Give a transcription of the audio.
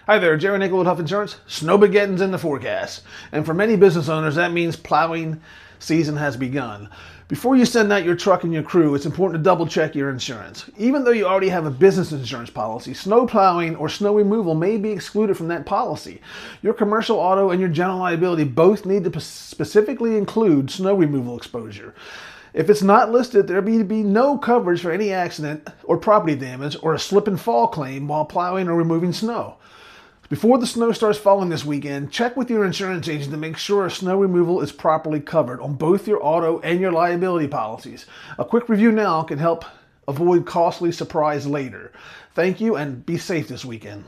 Hi there, Jerry Nickel with Huff Insurance. Snowmageddon's in the forecast. And for many business owners, that means plowing season has begun. Before you send out your truck and your crew, it's important to double check your insurance. Even though you already have a business insurance policy, snow plowing or snow removal may be excluded from that policy. Your commercial auto and your general liability both need to specifically include snow removal exposure. If it's not listed, there will be no coverage for any accident or property damage or a slip and fall claim while plowing or removing snow. Before the snow starts falling this weekend, check with your insurance agent to make sure snow removal is properly covered on both your auto and your liability policies. A quick review now can help avoid costly surprise later. Thank you and be safe this weekend.